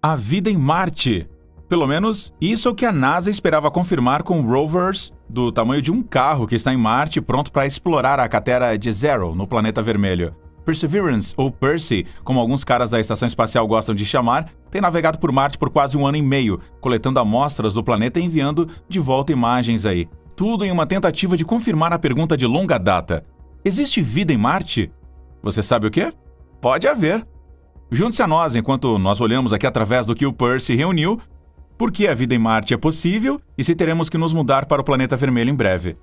a vida em Marte. Pelo menos isso é o que a NASA esperava confirmar com rovers do tamanho de um carro que está em Marte pronto para explorar a cratera Jezero no planeta vermelho. Perseverance, ou Percy, como alguns caras da estação espacial gostam de chamar, tem navegado por Marte por quase 1 ano e meio, coletando amostras do planeta e enviando de volta imagens aí. Tudo em uma tentativa de confirmar a pergunta de longa data. Existe vida em Marte? Você sabe o quê? Pode haver. Junte-se a nós enquanto nós olhamos aqui através do que o Percy reuniu, por que a vida em Marte é possível e se teremos que nos mudar para o planeta vermelho em breve.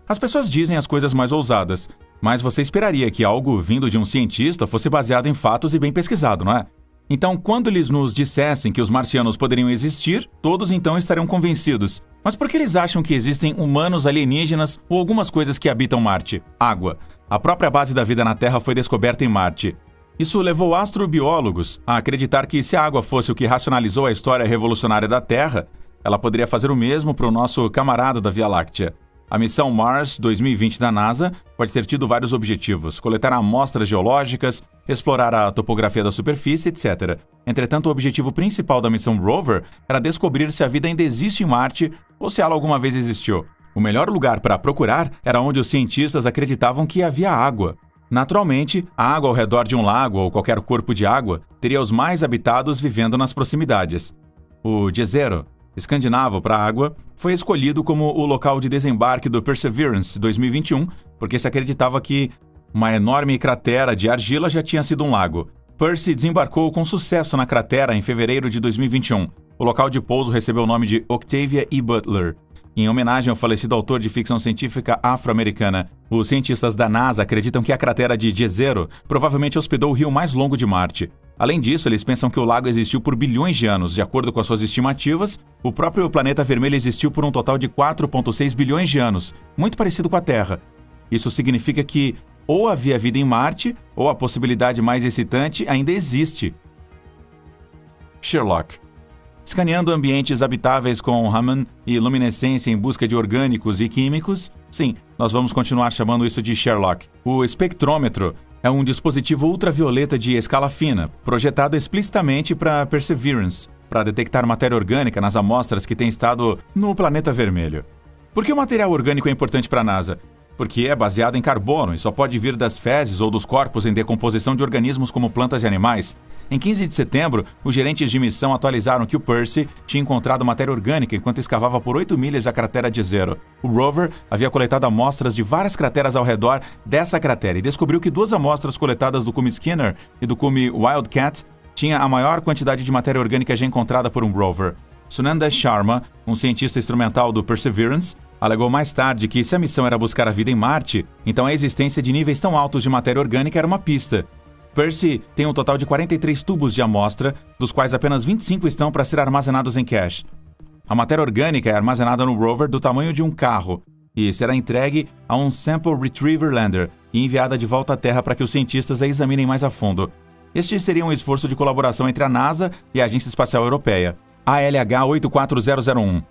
As pessoas dizem as coisas mais ousadas, mas você esperaria que algo vindo de um cientista fosse baseado em fatos e bem pesquisado, não é? Então, quando eles nos dissessem que os marcianos poderiam existir, todos então estariam convencidos. Mas por que eles acham que existem humanos alienígenas ou algumas coisas que habitam Marte? Água. A própria base da vida na Terra foi descoberta em Marte. Isso levou astrobiólogos a acreditar que se a água fosse o que racionalizou a história revolucionária da Terra, ela poderia fazer o mesmo para o nosso camarada da Via Láctea. A missão Mars 2020 da NASA pode ter tido vários objetivos: coletar amostras geológicas, explorar a topografia da superfície, etc. Entretanto, o objetivo principal da missão Rover era descobrir se a vida ainda existe em Marte ou se ela alguma vez existiu. O melhor lugar para procurar era onde os cientistas acreditavam que havia água. Naturalmente, a água ao redor de um lago ou qualquer corpo de água teria os mais habitados vivendo nas proximidades. O Jezero, escandinavo para a água, foi escolhido como o local de desembarque do Perseverance 2021, porque se acreditava que uma enorme cratera de argila já tinha sido um lago. Percy desembarcou com sucesso na cratera em fevereiro de 2021. O local de pouso recebeu o nome de Octavia E. Butler, em homenagem ao falecido autor de ficção científica afro-americana. Os cientistas da NASA acreditam que a cratera de Jezero provavelmente hospedou o rio mais longo de Marte. Além disso, eles pensam que o lago existiu por bilhões de anos. De acordo com as suas estimativas, o próprio planeta vermelho existiu por um total de 4,6 bilhões de anos, muito parecido com a Terra. Isso significa que ou havia vida em Marte, ou a possibilidade mais excitante ainda existe. Sherlock. Escaneando ambientes habitáveis com Raman e luminescência em busca de orgânicos e químicos, sim, nós vamos continuar chamando isso de Sherlock. O espectrômetro é um dispositivo ultravioleta de escala fina, projetado explicitamente para Perseverance, para detectar matéria orgânica nas amostras que têm estado no planeta vermelho. Por que o material orgânico é importante para a NASA? Porque é baseado em carbono e só pode vir das fezes ou dos corpos em decomposição de organismos como plantas e animais. Em 15 de setembro, os gerentes de missão atualizaram que o Percy tinha encontrado matéria orgânica enquanto escavava por 8 milhas da cratera Jezero. O rover havia coletado amostras de várias crateras ao redor dessa cratera e descobriu que 2 amostras coletadas do cume Skinner e do cume Wildcat tinham a maior quantidade de matéria orgânica já encontrada por um rover. Sunanda Sharma, um cientista instrumental do Perseverance, alegou mais tarde que se a missão era buscar a vida em Marte, então a existência de níveis tão altos de matéria orgânica era uma pista. Percy tem um total de 43 tubos de amostra, dos quais apenas 25 estão para ser armazenados em cache. A matéria orgânica é armazenada no rover do tamanho de um carro e será entregue a um Sample Retriever Lander e enviada de volta à Terra para que os cientistas a examinem mais a fundo. Este seria um esforço de colaboração entre a NASA e a Agência Espacial Europeia, ALH 84001.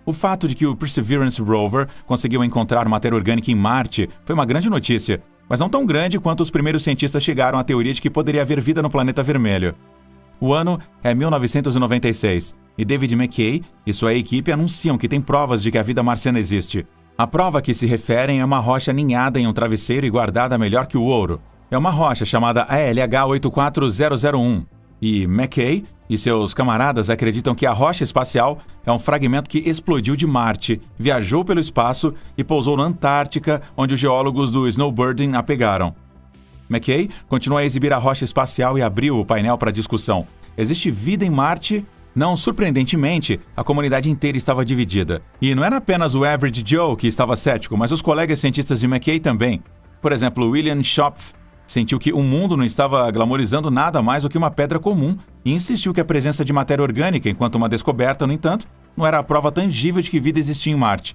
O fato de que o Perseverance Rover conseguiu encontrar matéria orgânica em Marte foi uma grande notícia, mas não tão grande quanto os primeiros cientistas chegaram à teoria de que poderia haver vida no planeta vermelho. O ano é 1996, e David McKay e sua equipe anunciam que tem provas de que a vida marciana existe. A prova a que se referem é uma rocha aninhada em um travesseiro e guardada melhor que o ouro. É uma rocha chamada ALH 84001, e McKay e seus camaradas acreditam que a rocha espacial é um fragmento que explodiu de Marte, viajou pelo espaço e pousou na Antártica, onde os geólogos do snowbirding a pegaram. McKay continua a exibir a rocha espacial e abriu o painel para discussão. Existe vida em Marte? Não surpreendentemente, a comunidade inteira estava dividida. E não era apenas o Average Joe que estava cético, mas os colegas cientistas de McKay também. Por exemplo, William Schopf sentiu que o mundo não estava glamorizando nada mais do que uma pedra comum e insistiu que a presença de matéria orgânica, enquanto uma descoberta, no entanto, não era a prova tangível de que vida existia em Marte.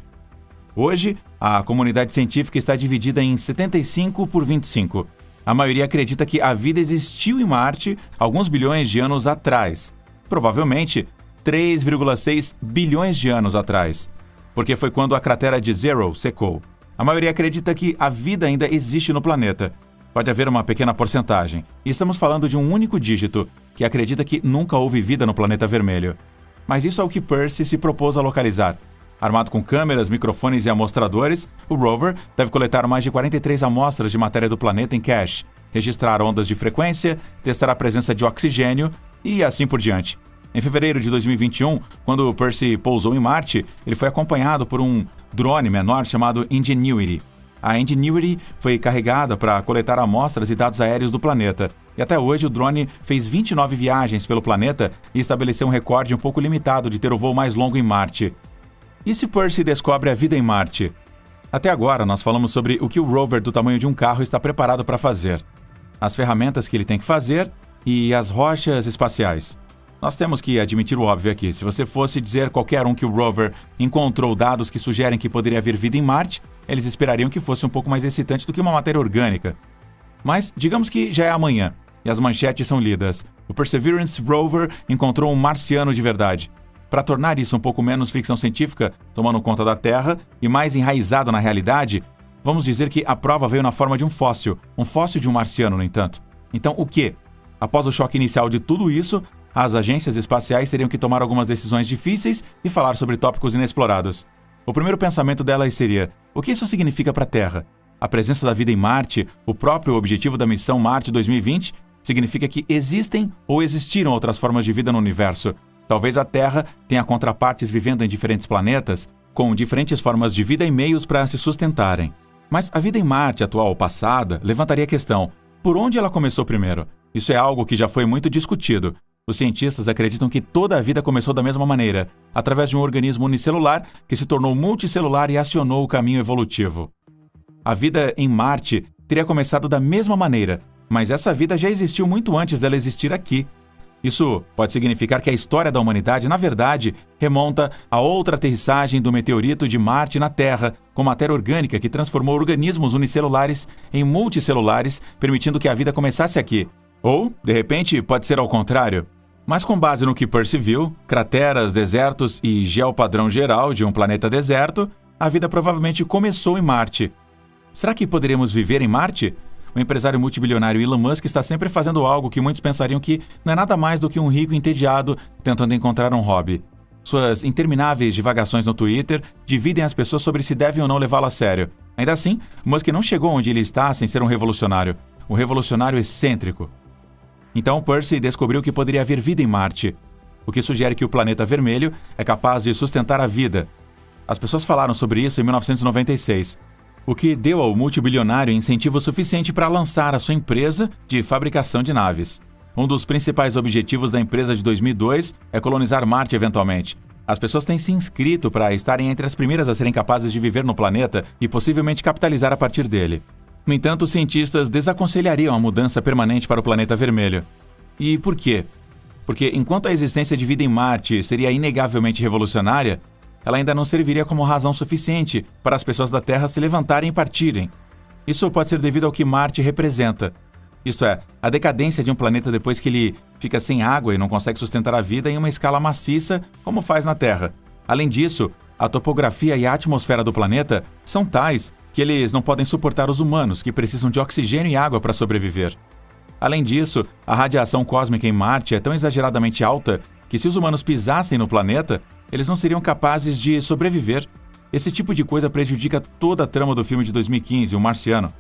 Hoje, a comunidade científica está dividida em 75 por 25. A maioria acredita que a vida existiu em Marte alguns bilhões de anos atrás. Provavelmente 3,6 bilhões de anos atrás, porque foi quando a cratera de Jezero secou. A maioria acredita que a vida ainda existe no planeta. pode haver uma pequena porcentagem. E estamos falando de um único dígito, que acredita que nunca houve vida no planeta vermelho. Mas isso é o que Percy se propôs a localizar. Armado com câmeras, microfones e amostradores, o rover deve coletar mais de 43 amostras de matéria do planeta em cache, registrar ondas de frequência, testar a presença de oxigênio e assim por diante. Em fevereiro de 2021, quando Percy pousou em Marte, ele foi acompanhado por um drone menor chamado Ingenuity. A Ingenuity foi carregada para coletar amostras e dados aéreos do planeta. E até hoje o drone fez 29 viagens pelo planeta e estabeleceu um recorde um pouco limitado de ter o voo mais longo em Marte. E se Percy descobre a vida em Marte? Até agora nós falamos sobre o que o rover do tamanho de um carro está preparado para fazer, as ferramentas que ele tem que fazer e as rochas espaciais. Nós temos que admitir o óbvio aqui. Se você fosse dizer qualquer um que o rover encontrou dados que sugerem que poderia haver vida em Marte, eles esperariam que fosse um pouco mais excitante do que uma matéria orgânica. Mas digamos que já é amanhã, e as manchetes são lidas. O Perseverance Rover encontrou um marciano de verdade. Para tornar isso um pouco menos ficção científica, tomando conta da Terra, e mais enraizado na realidade, vamos dizer que a prova veio na forma de um fóssil de um marciano, no entanto. Então, o quê? Após o choque inicial de tudo isso, as agências espaciais teriam que tomar algumas decisões difíceis e falar sobre tópicos inexplorados. O primeiro pensamento delas seria: o que isso significa para a Terra? A presença da vida em Marte, o próprio objetivo da missão Marte 2020, significa que existem ou existiram outras formas de vida no universo. Talvez a Terra tenha contrapartes vivendo em diferentes planetas, com diferentes formas de vida e meios para se sustentarem. Mas a vida em Marte, atual ou passada, levantaria a questão: por onde ela começou primeiro? Isso é algo que já foi muito discutido. Os cientistas acreditam que toda a vida começou da mesma maneira, através de um organismo unicelular que se tornou multicelular e acionou o caminho evolutivo. A vida em Marte teria começado da mesma maneira, mas essa vida já existiu muito antes dela existir aqui. Isso pode significar que a história da humanidade, na verdade, remonta a outra aterrissagem do meteorito de Marte na Terra, com matéria orgânica que transformou organismos unicelulares em multicelulares, permitindo que a vida começasse aqui. Ou, de repente, pode ser ao contrário. Mas com base no que Percy viu, crateras, desertos e geopadrão geral de um planeta deserto, a vida provavelmente começou em Marte. Será que poderíamos viver em Marte? O empresário multibilionário Elon Musk está sempre fazendo algo que muitos pensariam que não é nada mais do que um rico entediado tentando encontrar um hobby. Suas intermináveis divagações no Twitter dividem as pessoas sobre se devem ou não levá-lo a sério. Ainda assim, Musk não chegou onde ele está sem ser um revolucionário excêntrico. Então Percy descobriu que poderia haver vida em Marte, o que sugere que o planeta vermelho é capaz de sustentar a vida. As pessoas falaram sobre isso em 1996, o que deu ao multibilionário incentivo suficiente para lançar a sua empresa de fabricação de naves. Um dos principais objetivos da empresa de 2002 é colonizar Marte eventualmente. As pessoas têm se inscrito para estarem entre as primeiras a serem capazes de viver no planeta e possivelmente capitalizar a partir dele. No entanto, os cientistas desaconselhariam a mudança permanente para o planeta vermelho. E por quê? Porque enquanto a existência de vida em Marte seria inegavelmente revolucionária, ela ainda não serviria como razão suficiente para as pessoas da Terra se levantarem e partirem. Isso pode ser devido ao que Marte representa. Isto é, a decadência de um planeta depois que ele fica sem água e não consegue sustentar a vida em uma escala maciça, como faz na Terra. Além disso, a topografia e a atmosfera do planeta são tais que eles não podem suportar os humanos, que precisam de oxigênio e água para sobreviver. Além disso, a radiação cósmica em Marte é tão exageradamente alta que se os humanos pisassem no planeta, eles não seriam capazes de sobreviver. Esse tipo de coisa prejudica toda a trama do filme de 2015, O Marciano.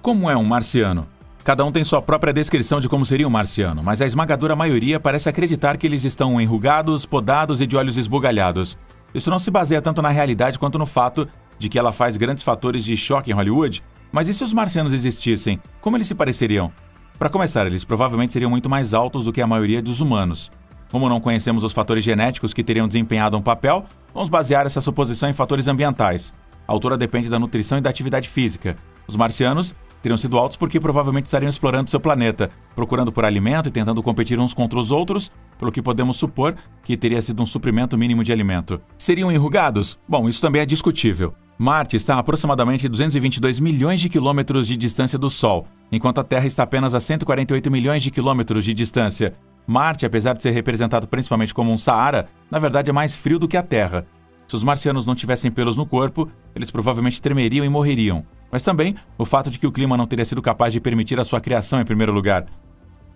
Como é um marciano? Cada um tem sua própria descrição de como seria um marciano, mas a esmagadora maioria parece acreditar que eles estão enrugados, podados e de olhos esbugalhados. Isso não se baseia tanto na realidade quanto no fato de que ela faz grandes fatores de choque em Hollywood. Mas e se os marcianos existissem? Como eles se pareceriam? Para começar, eles provavelmente seriam muito mais altos do que a maioria dos humanos. Como não conhecemos os fatores genéticos que teriam desempenhado um papel, vamos basear essa suposição em fatores ambientais. A altura depende da nutrição e da atividade física. Os marcianos teriam sido altos porque provavelmente estariam explorando seu planeta, procurando por alimento e tentando competir uns contra os outros, pelo que podemos supor que teria sido um suprimento mínimo de alimento. Seriam enrugados? Bom, isso também é discutível. Marte está a aproximadamente 222 milhões de quilômetros de distância do Sol, enquanto a Terra está apenas a 148 milhões de quilômetros de distância. Marte, apesar de ser representado principalmente como um Saara, na verdade é mais frio do que a Terra. Se os marcianos não tivessem pelos no corpo, eles provavelmente tremeriam e morreriam. mas também o fato de que o clima não teria sido capaz de permitir a sua criação em primeiro lugar.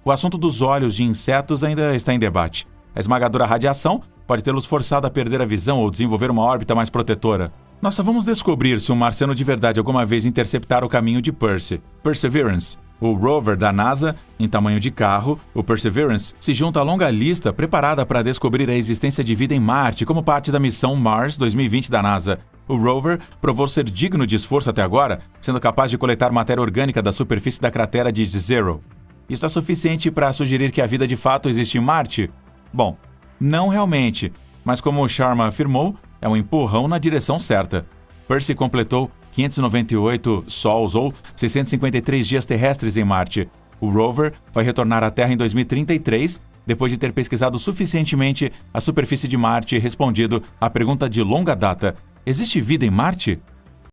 O assunto dos olhos de insetos ainda está em debate. A esmagadora radiação pode tê-los forçado a perder a visão ou desenvolver uma órbita mais protetora. Nós só vamos descobrir se um marciano de verdade alguma vez interceptar o caminho de Perseverance. O rover da NASA, em tamanho de carro, o Perseverance, se junta à longa lista preparada para descobrir a existência de vida em Marte como parte da missão Mars 2020 da NASA. O rover provou ser digno de esforço até agora, sendo capaz de coletar matéria orgânica da superfície da cratera de Jezero. Isso é suficiente para sugerir que a vida de fato existe em Marte? Bom, não realmente, mas como o Sharma afirmou, é um empurrão na direção certa. Percy completou 598 sols ou 653 dias terrestres em Marte. O rover vai retornar à Terra em 2033, depois de ter pesquisado suficientemente a superfície de Marte e respondido à pergunta de longa data: existe vida em Marte?